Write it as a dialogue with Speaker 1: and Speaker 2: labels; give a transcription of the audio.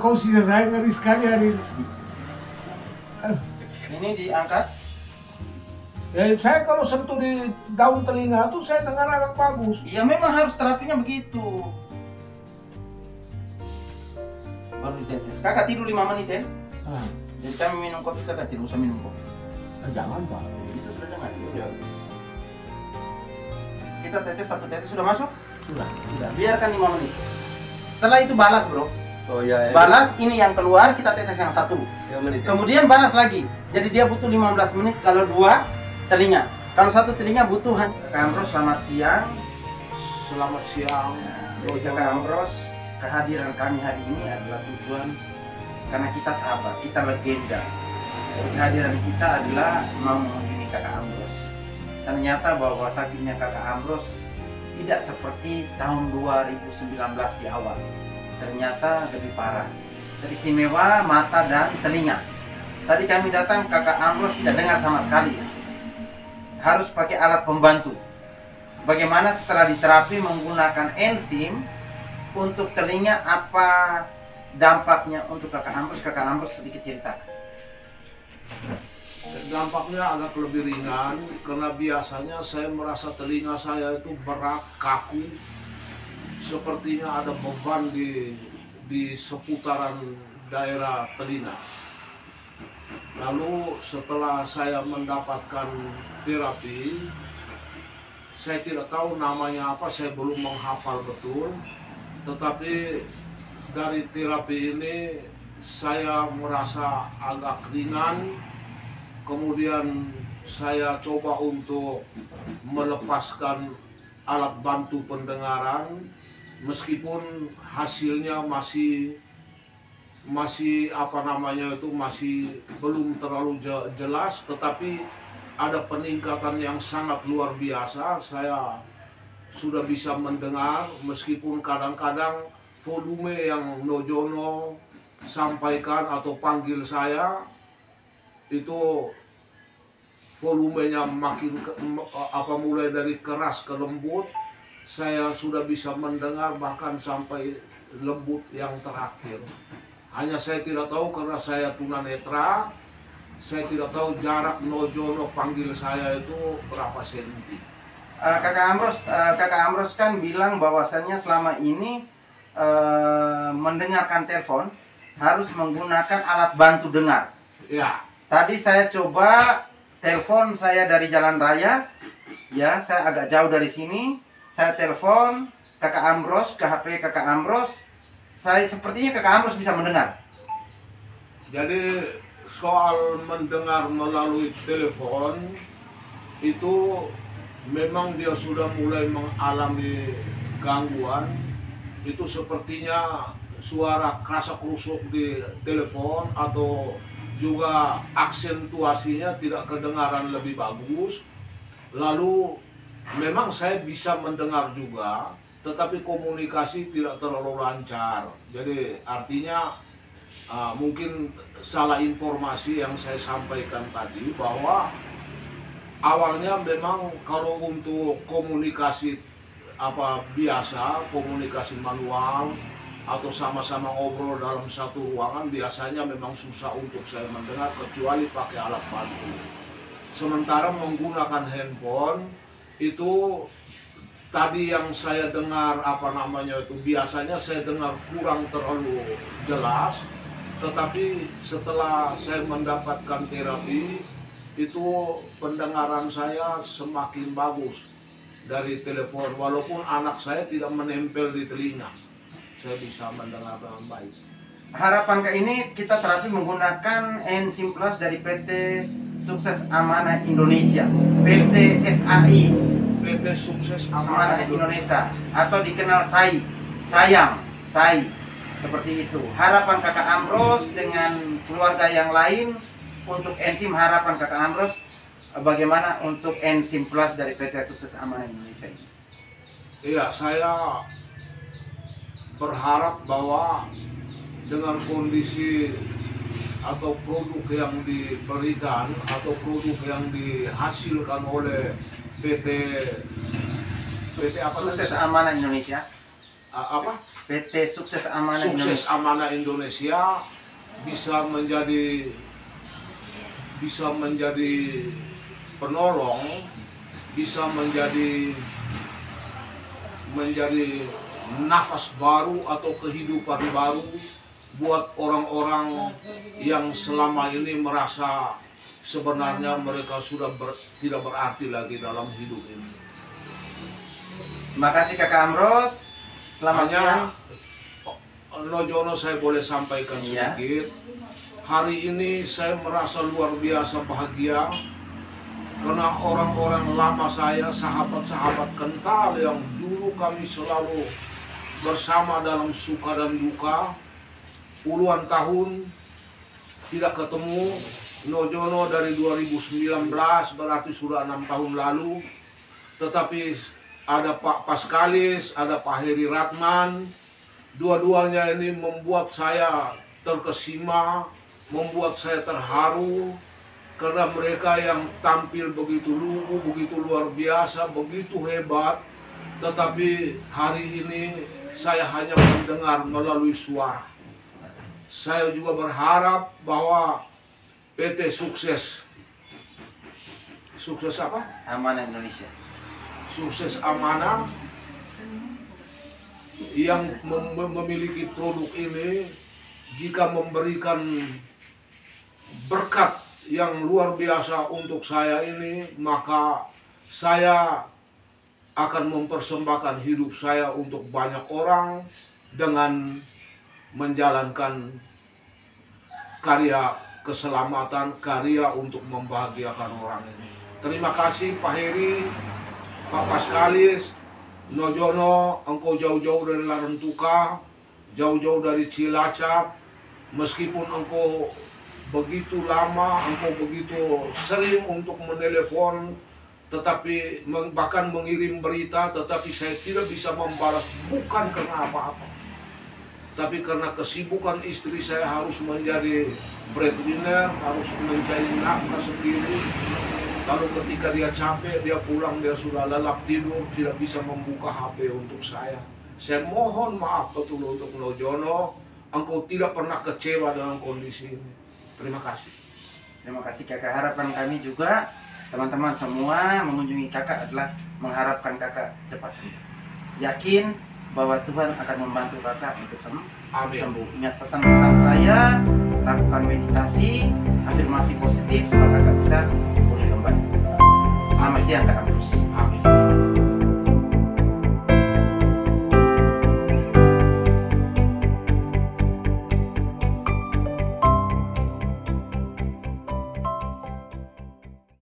Speaker 1: kau sisa saya ngeri sekali hari ini.
Speaker 2: Ini diangkat.
Speaker 1: Ya, saya kalau sentuh di daun telinga tuh saya dengar agak bagus.
Speaker 2: Iya memang harus terapinya begitu. Baru ditetes. Kakak tidur 5 menit ya. Jadi kami minum kopi, kakak tidak usah minum kopi.
Speaker 1: Jangan Pak.
Speaker 2: Itu sudah jangan. Ya. Kita tetes satu tetes sudah masuk?
Speaker 1: Sudah.
Speaker 2: Biarkan 5 menit. Setelah itu balas bro.
Speaker 3: Oh iya.
Speaker 2: Balas ini yang keluar, kita tetes yang satu.
Speaker 3: Menit.
Speaker 2: Kemudian balas lagi. Jadi dia butuh 15 menit kalau 2 telinga. Kalau 1 telinga butuh hanya. Kakak Ambros selamat siang.
Speaker 1: Selamat siang.
Speaker 2: Jadi Kakak Ambros, kehadiran kami hari ini adalah tujuan karena kita sahabat, kita legenda. Jadi kehadiran kita adalah mau mengunjungi Kakak Ambros. Ternyata bahwa sakitnya Kakak Ambros tidak seperti tahun 2019 di awal. Ternyata lebih parah. Teristimewa mata dan telinga. Tadi kami datang, Kakak Ambros tidak dengar sama sekali. Harus pakai alat pembantu. Bagaimana setelah diterapi menggunakan enzim untuk telinga, apa dampaknya untuk Kakak Ambros? Kakak Ambros sedikit cerita.
Speaker 1: Dampaknya agak lebih ringan karena biasanya saya merasa telinga saya itu berat, kaku, sepertinya ada beban di seputaran daerah telinga. Lalu setelah saya mendapatkan terapi, saya tidak tahu namanya apa, saya belum menghafal betul, tetapi dari terapi ini saya merasa agak ringan. Kemudian saya coba untuk melepaskan alat bantu pendengaran, meskipun hasilnya masih apa namanya itu masih belum terlalu jelas, tetapi ada peningkatan yang sangat luar biasa. Saya sudah bisa mendengar meskipun kadang-kadang volume yang Nojono sampaikan atau panggil saya itu volumenya makin mulai dari keras ke lembut. Saya sudah bisa mendengar bahkan sampai lembut yang terakhir. Hanya saya tidak tahu karena saya tunanetra, saya tidak tahu jarak Nojono panggil saya itu berapa senti.
Speaker 2: Kakak Ambros kan bilang bahwasannya selama ini mendengarkan telepon harus menggunakan alat bantu dengar.
Speaker 1: Ya.
Speaker 2: Tadi saya coba telepon saya dari jalan raya, ya saya agak jauh dari sini. Saya telepon Kakak Ambros ke HP Kakak Ambros. Sepertinya Kakak Ambros bisa mendengar.
Speaker 1: Jadi soal mendengar melalui telepon itu memang dia sudah mulai mengalami gangguan. Itu sepertinya suara krasak-krusuk di telepon atau juga aksentuasinya tidak kedengaran lebih bagus. Lalu memang saya bisa mendengar juga, tetapi komunikasi tidak terlalu lancar. Jadi artinya mungkin salah informasi yang saya sampaikan tadi, bahwa awalnya memang kalau untuk komunikasi biasa, komunikasi manual atau sama-sama ngobrol dalam satu ruangan, biasanya memang susah untuk saya mendengar kecuali pakai alat bantu. Sementara menggunakan handphone itu tadi yang saya dengar biasanya saya dengar kurang terlalu jelas, tetapi setelah saya mendapatkan terapi itu pendengaran saya semakin bagus dari telepon, walaupun anak saya tidak menempel di telinga. Saya bisa mendengar dengan baik.
Speaker 2: Harapan ke ini kita terapi menggunakan enzim plus dari PT Sukses Amanah Indonesia, PT SAI,
Speaker 1: PT Sukses
Speaker 2: Amanah Indonesia, atau dikenal SAI, seperti itu. Harapan Kakak Ambros dengan keluarga yang lain untuk enzim, harapan Kakak Ambros bagaimana untuk enzim plus dari PT Sukses Amanah Indonesia ini?
Speaker 1: Iya, saya berharap bahwa dengan kondisi atau produk yang diberikan atau produk yang dihasilkan oleh PT
Speaker 2: Sukses Amanah Indonesia, PT Sukses Amanah
Speaker 1: Sukses
Speaker 2: Indonesia.
Speaker 1: Amanah Indonesia bisa menjadi penolong, bisa menjadi nafas baru atau kehidupan baru buat orang-orang yang selama ini merasa sebenarnya mereka sudah tidak berarti lagi dalam hidup ini.
Speaker 2: Terima kasih Kakak Amros. Selamat siang.
Speaker 1: Nojono, saya boleh sampaikan
Speaker 2: Iya.
Speaker 1: sedikit. Hari ini saya merasa luar biasa bahagia karena orang-orang lama saya, sahabat-sahabat kental yang dulu kami selalu bersama dalam suka dan duka, puluhan tahun tidak ketemu. Nojono dari 2019 berarti sudah 6 tahun lalu, tetapi ada Pak Paskalis, ada Pak Heri Ratman, dua-duanya ini membuat saya terkesima, membuat saya terharu, karena mereka yang tampil begitu lugu, begitu luar biasa, begitu hebat, tetapi hari ini saya hanya mendengar melalui suara. Saya juga berharap bahwa PT Sukses apa?
Speaker 2: Amanah Indonesia.
Speaker 1: Sukses Amanah yang memiliki produk ini, jika memberikan berkat yang luar biasa untuk saya ini, maka saya akan mempersembahkan hidup saya untuk banyak orang dengan menjalankan karya keselamatan, karya untuk membahagiakan orang ini. Terima kasih Pak Heri, Pak Paskalis, Nojono, engkau jauh-jauh dari Larantuka, jauh-jauh dari Cilacap, meskipun engkau begitu lama, engkau begitu sering untuk menelepon, tetapi bahkan mengirim berita, tetapi saya tidak bisa membalas, bukan karena apa-apa, tapi karena kesibukan istri saya harus menjadi breadwinner, harus mencari nafkah sendiri. Lalu ketika dia capek, dia pulang, dia sudah lelap tidur, tidak bisa membuka HP untuk saya. Saya mohon maaf betul untuk Nojono, engkau tidak pernah kecewa dengan kondisi ini. Terima kasih.
Speaker 2: Terima kasih Kakak. Harapan kami juga teman-teman semua mengunjungi Kakak adalah mengharapkan Kakak cepat sembuh. Yakin bahwa Tuhan akan membantu Kakak untuk
Speaker 1: Amin.
Speaker 2: sembuh. Ingat pesan-pesan saya, lakukan meditasi, afirmasi positif supaya Kakak bisa pulih kembali. Selamat siang Kak Amrus.
Speaker 1: Amin.